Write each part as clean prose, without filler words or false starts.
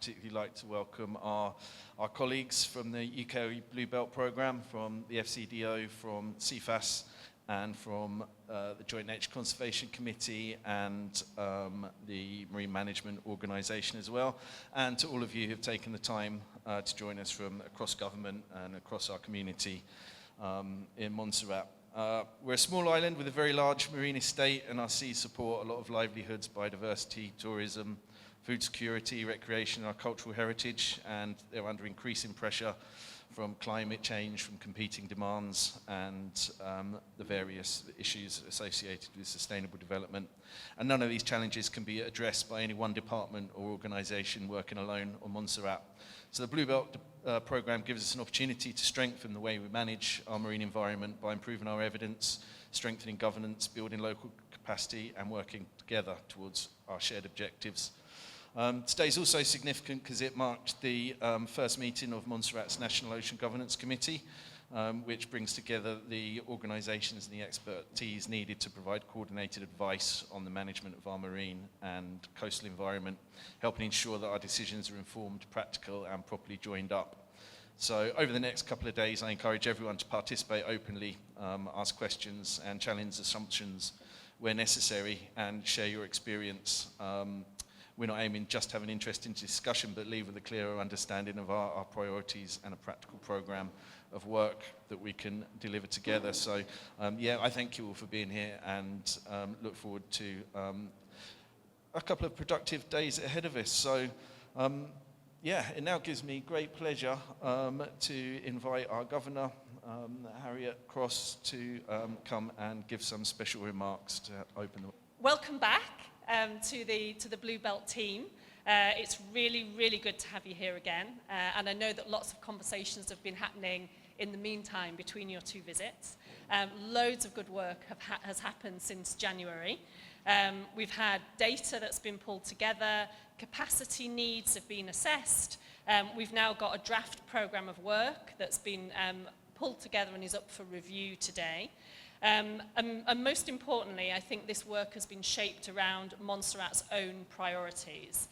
particularly like to welcome our colleagues from the UK Blue Belt Programme, from the FCDO, from CFAS, and from the Joint Nature Conservation Committee and the Marine Management Organisation as well, and to all of you who have taken the time to join us from across government and across our community in Montserrat. We're a small island with a very large marine estate, and our seas support a lot of livelihoods, biodiversity, tourism, food security, recreation, and our cultural heritage, and they're under increasing pressure from climate change, from competing demands, and the various issues associated with sustainable development. And none of these challenges can be addressed by any one department or organisation working alone on Montserrat. So the Blue Belt Programme gives us an opportunity to strengthen the way we manage our marine environment by improving our evidence, strengthening governance, building local capacity, and working together towards our shared objectives. Today is also significant because it marked the first meeting of Montserrat's National Ocean Governance Committee, which brings together the organisations and the expertise needed to provide coordinated advice on the management of our marine and coastal environment, helping ensure that our decisions are informed, practical, and properly joined up. So over the next couple of days, I encourage everyone to participate openly, ask questions, and challenge assumptions where necessary, and share your experience. We're not aiming just to have an interesting discussion, but leave with a clearer understanding of our priorities and a practical programme of work that we can deliver together. So, yeah, I thank you all for being here, and look forward to a couple of productive days ahead of us. So, yeah, it now gives me great pleasure to invite our Governor, Harriet Cross, to come and give some special remarks to open the... Welcome back. To the Blue Belt team. It's really good to have you here again, and I know that lots of conversations have been happening in the meantime between your two visits. Loads of good work has happened since January. We've had data that's been pulled together, capacity needs have been assessed, we've now got a draft programme of work that's been pulled together and is up for review today. And most importantly, I think this work has been shaped around Montserrat's own priorities.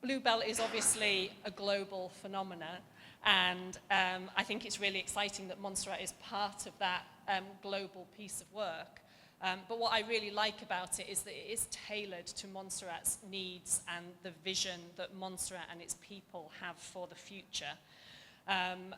Blue Belt is obviously a global phenomenon, and I think it's really exciting that Montserrat is part of that global piece of work. But what I really like about it is that it is tailored to Montserrat's needs and the vision that Montserrat and its people have for the future. And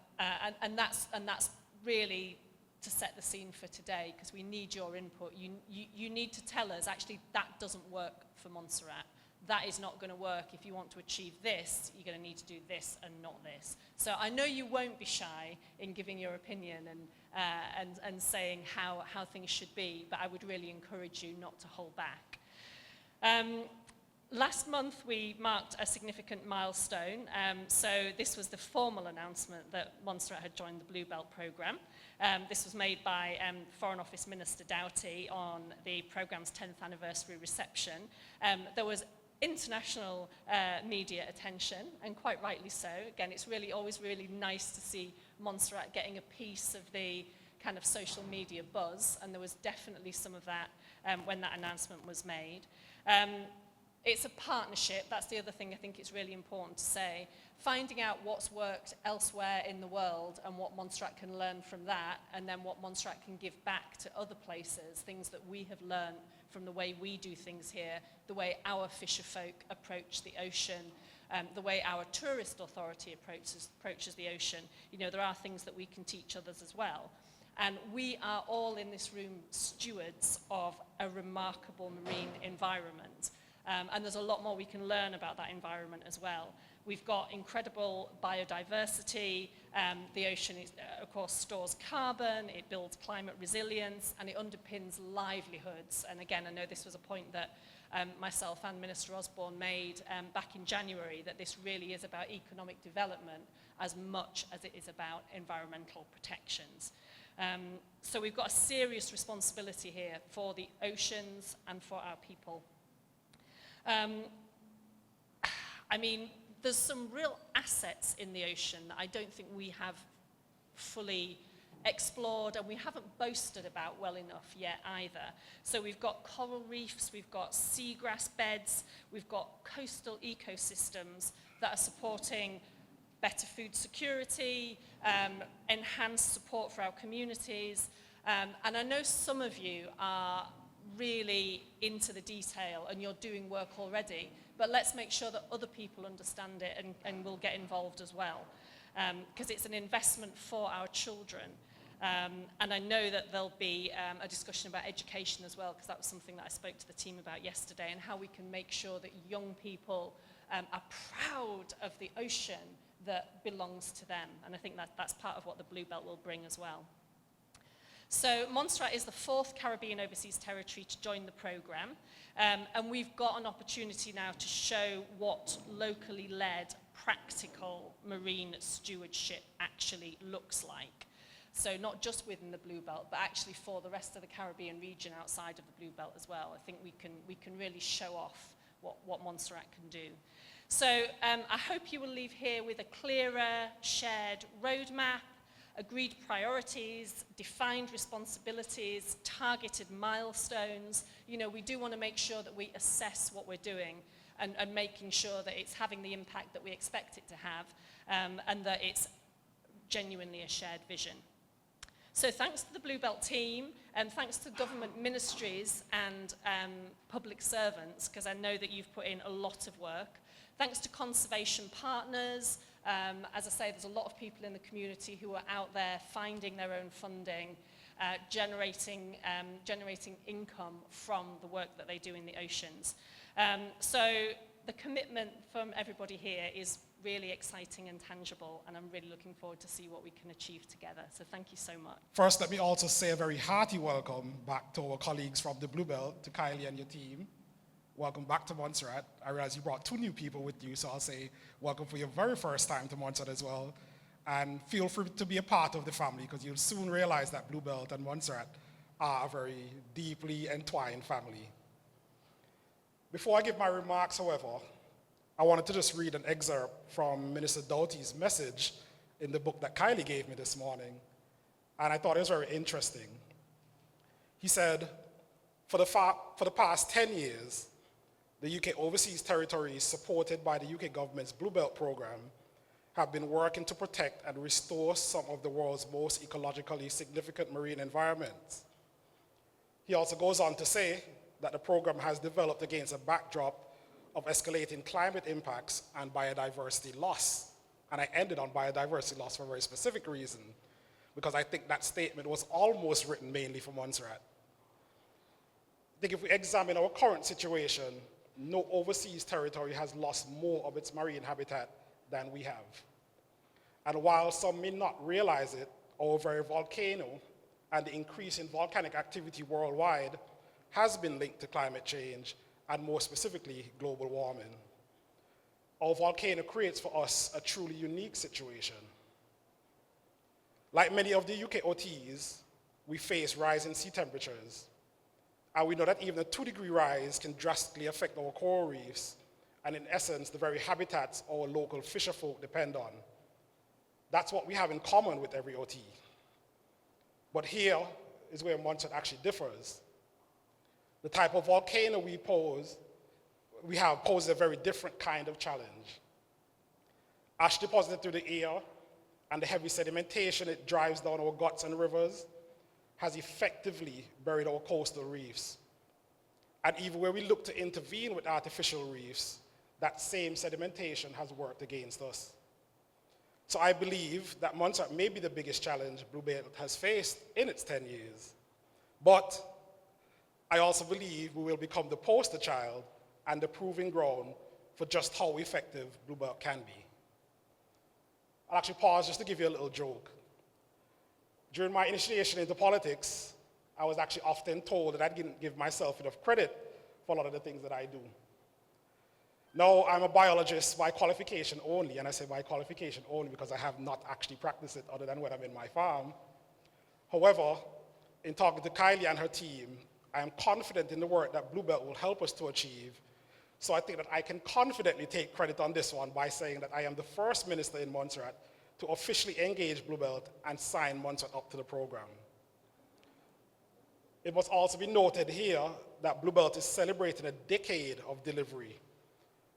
that's really to set the scene for today, because we need your input. You need to tell us, actually, that doesn't work for Montserrat. That is not going to work. If you want to achieve this, you're going to need to do this and not this. So I know you won't be shy in giving your opinion and saying how things should be, but I would really encourage you not to hold back. Last month, we marked a significant milestone. So this was the formal announcement that Montserrat had joined the Blue Belt Programme. This was made by Foreign Office Minister Doughty on the programme's 10th anniversary reception. There was international media attention, and quite rightly so. Again, it's always really nice to see Montserrat getting a piece of the kind of social media buzz, and there was definitely some of that when that announcement was made. It's a partnership. That's the other thing I think it's really important to say. Finding out what's worked elsewhere in the world and what Montserrat can learn from that, and then what Montserrat can give back to other places, things that we have learned from the way we do things here, the way our fisher folk approach the ocean, the way our tourist authority approaches the ocean. You know, there are things that we can teach others as well. And we are all in this room stewards of a remarkable marine environment. And there's a lot more we can learn about that environment as well. We've got incredible biodiversity. The ocean, of course, stores carbon, it builds climate resilience, and it underpins livelihoods. And again, I know this was a point that myself and Minister Osborne made back in January, that this really is about economic development as much as it is about environmental protections. So we've got a serious responsibility here for the oceans and for our people. I mean, there's some real assets in the ocean that I don't think we have fully explored and we haven't boasted about well enough yet either. So we've got coral reefs, we've got seagrass beds, we've got coastal ecosystems that are supporting better food security, enhanced support for our communities. And I know some of you are really into the detail and you're doing work already, but let's make sure that other people understand it and will get involved as well. Because it's an investment for our children. And I know that there'll be a discussion about education as well, because that was something that I spoke to the team about yesterday, and how we can make sure that young people are proud of the ocean that belongs to them. And I think that's part of what the Blue Belt will bring as well. So Montserrat is the 4th Caribbean Overseas Territory to join the programme, and we've got an opportunity now to show what locally led, practical marine stewardship actually looks like. So not just within the Blue Belt, but actually for the rest of the Caribbean region outside of the Blue Belt as well. I think we can really show off what Montserrat can do. So I hope you will leave here with a clearer, shared roadmap, agreed priorities, defined responsibilities, targeted milestones. You know, we do want to make sure that we assess what we're doing and making sure that it's having the impact that we expect it to have, and that it's genuinely a shared vision. So thanks to the Blue Belt team, and thanks to government ministries and public servants, because I know that you've put in a lot of work. Thanks to conservation partners. As I say, there's a lot of people in the community who are out there finding their own funding, generating income from the work that they do in the oceans. So the commitment from everybody here is really exciting and tangible, and I'm really looking forward to see what we can achieve together. So thank you so much. First, let me also say a very hearty welcome back to our colleagues from the Blue Belt, to Kylie and your team. Welcome back to Montserrat. I realize you brought 2 new people with you, so I'll say welcome for your very first time to Montserrat as well. And feel free to be a part of the family, because you'll soon realize that Blue Belt and Montserrat are a very deeply entwined family. Before I give my remarks, however, I wanted to just read an excerpt from Minister Doughty's message in the book that Kylie gave me this morning, and I thought it was very interesting. He said, for the past 10 years, the UK overseas territories supported by the UK government's Blue Belt program have been working to protect and restore some of the world's most ecologically significant marine environments. He also goes on to say that the program has developed against a backdrop of escalating climate impacts and biodiversity loss. And I ended on biodiversity loss for a very specific reason, because I think that statement was almost written mainly for Montserrat. I think if we examine our current situation, no overseas territory has lost more of its marine habitat than we have. And while some may not realize it, our very volcano and the increase in volcanic activity worldwide has been linked to climate change, and more specifically, global warming. Our volcano creates for us a truly unique situation. Like many of the UK OTs, we face rising sea temperatures, and we know that even a 2-degree rise can drastically affect our coral reefs, and in essence, the very habitats our local fisherfolk depend on. That's what we have in common with every OT. But here is where Montserrat actually differs. The type of volcano we have poses a very different kind of challenge. Ash deposited through the air and the heavy sedimentation it drives down our guts and rivers has effectively buried our coastal reefs. And even where we look to intervene with artificial reefs, that same sedimentation has worked against us. So I believe that Montserrat may be the biggest challenge Blue Belt has faced in its 10 years. But I also believe we will become the poster child and the proving ground for just how effective Blue Belt can be. I'll actually pause just to give you a little joke. During my initiation into politics, I was actually often told that I didn't give myself enough credit for a lot of the things that I do. Now, I'm a biologist by qualification only, and I say by qualification only because I have not actually practiced it other than when I'm in my farm. However, in talking to Kylie and her team, I am confident in the work that Blue Belt will help us to achieve. So I think that I can confidently take credit on this one by saying that I am the first minister in Montserrat to officially engage Bluebelt and sign Montserrat up to the program. It must also be noted here that Bluebelt is celebrating a decade of delivery,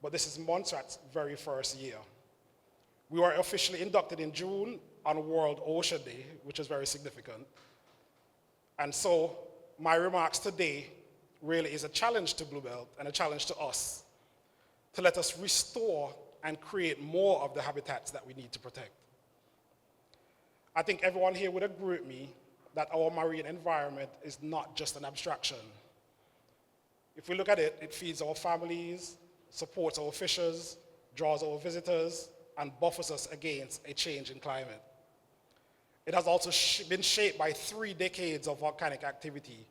but this is Montserrat's very first year. We were officially inducted in June on World Ocean Day, which is very significant. And so my remarks today really is a challenge to Bluebelt and a challenge to us to let us restore and create more of the habitats that we need to protect. I think everyone here would agree with me that our marine environment is not just an abstraction. If we look at it, it feeds our families, supports our fishers, draws our visitors, and buffers us against a change in climate. It has also been shaped by 3 decades of volcanic activity,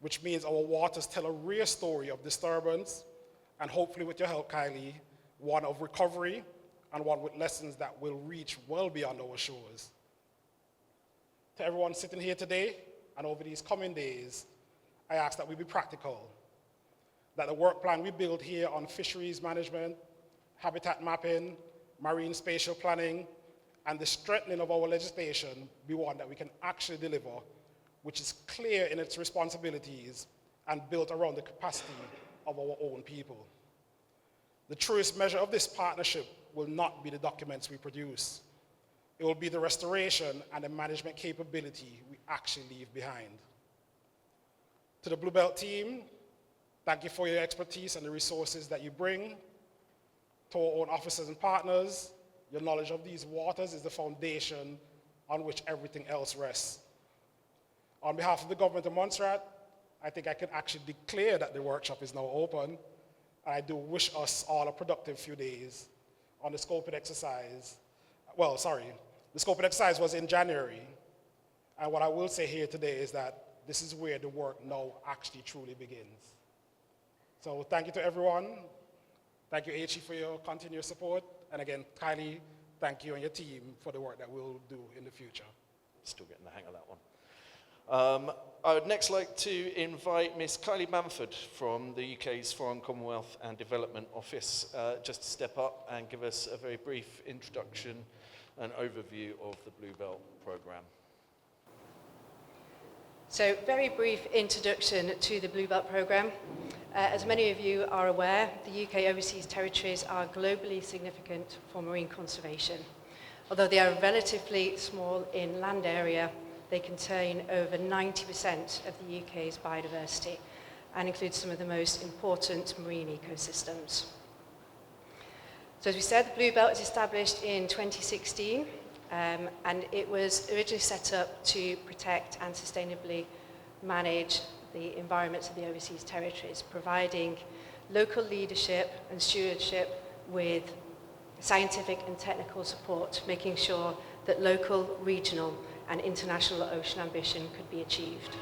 which means our waters tell a rare story of disturbance, and hopefully with your help, Kylie, one of recovery, and one with lessons that will reach well beyond our shores. To everyone sitting here today and over these coming days, I ask that we be practical, that the work plan we build here on fisheries management, habitat mapping, marine spatial planning, and the strengthening of our legislation be one that we can actually deliver, which is clear in its responsibilities and built around the capacity of our own people. The truest measure of this partnership will not be the documents we produce. It will be the restoration and the management capability we actually leave behind. To the Bluebelt team, thank you for your expertise and the resources that you bring. To our own officers and partners, your knowledge of these waters is the foundation on which everything else rests. On behalf of the government of Montserrat, I think I can actually declare that the workshop is now open. And I do wish us all a productive few days on the scoping exercise. Well, sorry, the scoping exercise was in January. And what I will say here today is that this is where the work now actually truly begins. So thank you to everyone. Thank you, H.E., for your continued support. And again, Kylie, thank you and your team for the work that we'll do in the future. Still getting the hang of that one. I would next like to invite Miss Kylie Bamford from the UK's Foreign, Commonwealth and Development Office just to step up and give us a very brief introduction and overview of the Bluebelt programme. So, very brief introduction to the Bluebelt programme. As many of you are aware, the UK overseas territories are globally significant for marine conservation. Although they are relatively small in land area, they contain over 90% of the UK's biodiversity and include some of the most important marine ecosystems. So as we said, the Bluebelt was established in 2016 and it was originally set up to protect and sustainably manage the environments of the overseas territories, providing local leadership and stewardship with scientific and technical support, making sure that local, regional and international ocean ambition could be achieved.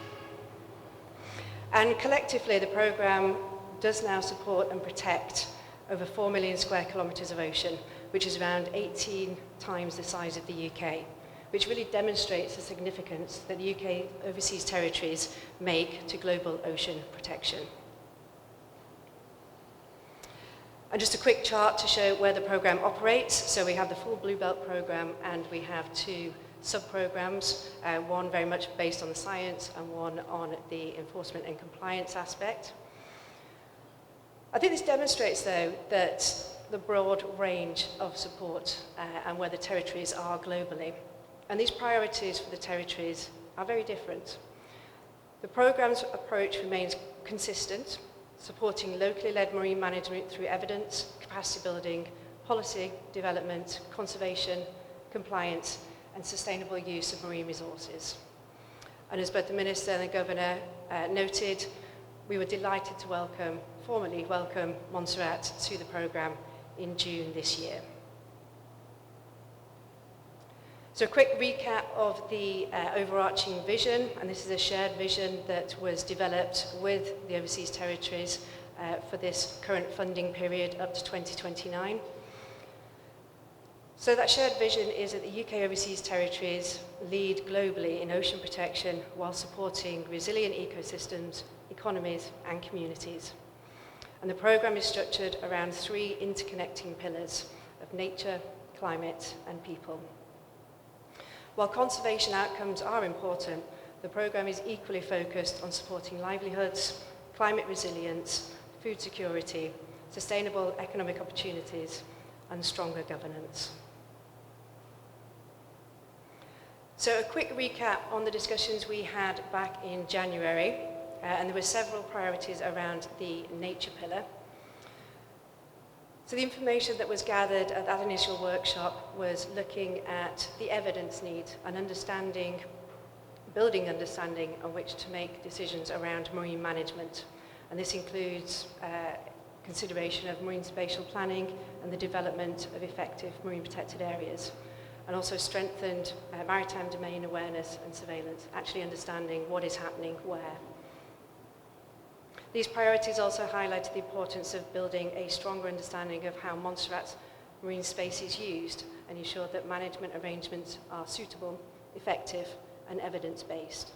And collectively, the programme does now support and protect over 4 million square kilometres of ocean, which is around 18 times the size of the UK, which really demonstrates the significance that the UK overseas territories make to global ocean protection. And just a quick chart to show where the programme operates. So we have the full Bluebelt programme and we have 2 sub-programmes, one very much based on the science and one on the enforcement and compliance aspect. I think this demonstrates, though, that the broad range of support and where the territories are globally. And these priorities for the territories are very different. The programme's approach remains consistent, supporting locally led marine management through evidence, capacity building, policy development, conservation, compliance, and sustainable use of marine resources. And as both the Minister and the Governor noted, we were delighted to formally welcome Montserrat to the programme in June this year. So a quick recap of the overarching vision, and this is a shared vision that was developed with the overseas territories for this current funding period up to 2029. So that shared vision is that the UK overseas territories lead globally in ocean protection while supporting resilient ecosystems, economies and communities. And the programme is structured around 3 interconnecting pillars of nature, climate and people. While conservation outcomes are important, the programme is equally focused on supporting livelihoods, climate resilience, food security, sustainable economic opportunities, and stronger governance. So a quick recap on the discussions we had back in January, and there were several priorities around the nature pillar. So the information that was gathered at that initial workshop was looking at the evidence need and understanding, building understanding on which to make decisions around marine management. And this includes consideration of marine spatial planning and the development of effective marine protected areas, and also strengthened maritime domain awareness and surveillance, actually understanding what is happening where. These priorities also highlighted the importance of building a stronger understanding of how Montserrat's marine space is used and ensure that management arrangements are suitable, effective, and evidence-based.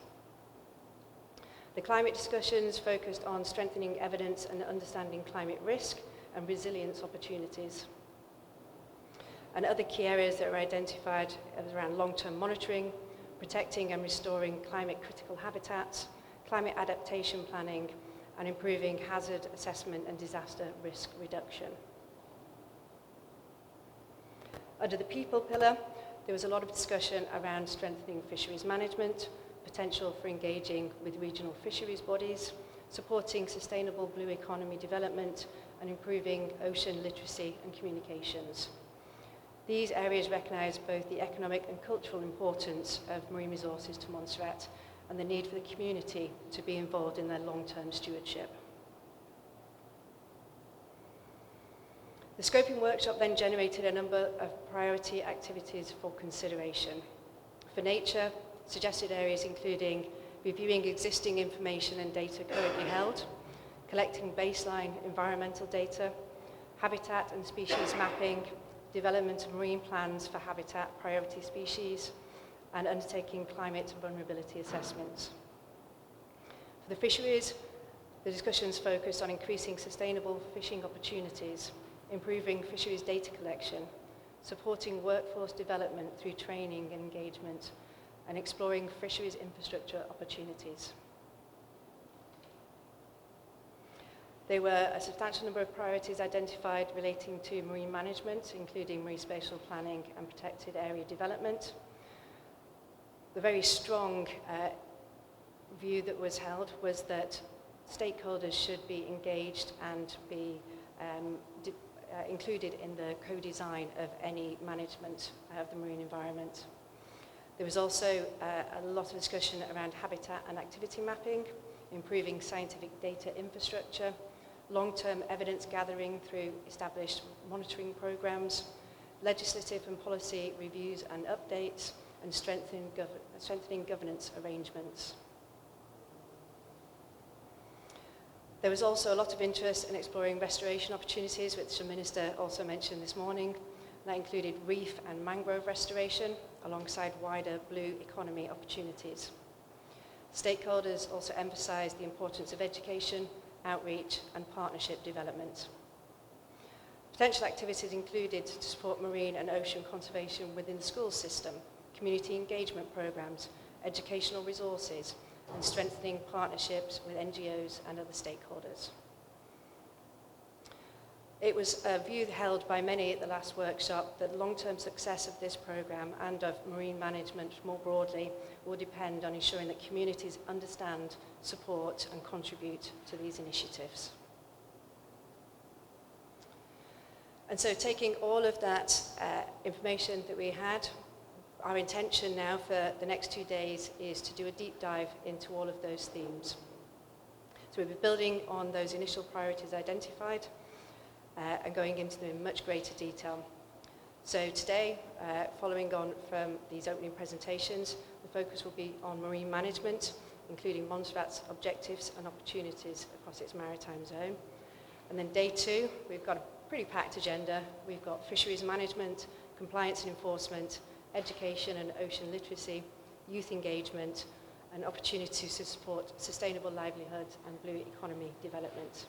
The climate discussions focused on strengthening evidence and understanding climate risk and resilience opportunities. And other key areas that were identified was around long-term monitoring, protecting and restoring climate-critical habitats, climate adaptation planning, and improving hazard assessment and disaster risk reduction. Under the people pillar, there was a lot of discussion around strengthening fisheries management, potential for engaging with regional fisheries bodies, supporting sustainable blue economy development, and improving ocean literacy and communications. These areas recognise both the economic and cultural importance of marine resources to Montserrat and the need for the community to be involved in their long-term stewardship. The scoping workshop then generated a number of priority activities for consideration. For nature, suggested areas including reviewing existing information and data currently held, collecting baseline environmental data, habitat and species mapping, development of marine plans for habitat priority species, and undertaking climate vulnerability assessments. For the fisheries, the discussions focused on increasing sustainable fishing opportunities, improving fisheries data collection, supporting workforce development through training and engagement, and exploring fisheries infrastructure opportunities. There were a substantial number of priorities identified relating to marine management, including marine spatial planning and protected area development. The very strong view that was held was that stakeholders should be engaged and be included in the co-design of any management of the marine environment. There was also a lot of discussion around habitat and activity mapping, improving scientific data infrastructure, long-term evidence gathering through established monitoring programs, legislative and policy reviews and updates, and strengthening governance arrangements. There was also a lot of interest in exploring restoration opportunities, which the Minister also mentioned this morning. That included reef and mangrove restoration, alongside wider blue economy opportunities. Stakeholders also emphasised the importance of education, outreach, and partnership development. Potential activities included to support marine and ocean conservation within the school system, community engagement programs, educational resources, and strengthening partnerships with NGOs and other stakeholders. It was a view held by many at the last workshop that long-term success of this programme and of marine management more broadly will depend on ensuring that communities understand, support, and contribute to these initiatives. And so taking all of that information that we had, our intention now for the next 2 days is to do a deep dive into all of those themes. So we'll be building on those initial priorities identified and going into them in much greater detail. So today, following on from these opening presentations, the focus will be on marine management, including Montserrat's objectives and opportunities across its maritime zone. And then day 2, we've got a pretty packed agenda. We've got fisheries management, compliance and enforcement, education and ocean literacy, youth engagement, and opportunities to support sustainable livelihood and blue economy development.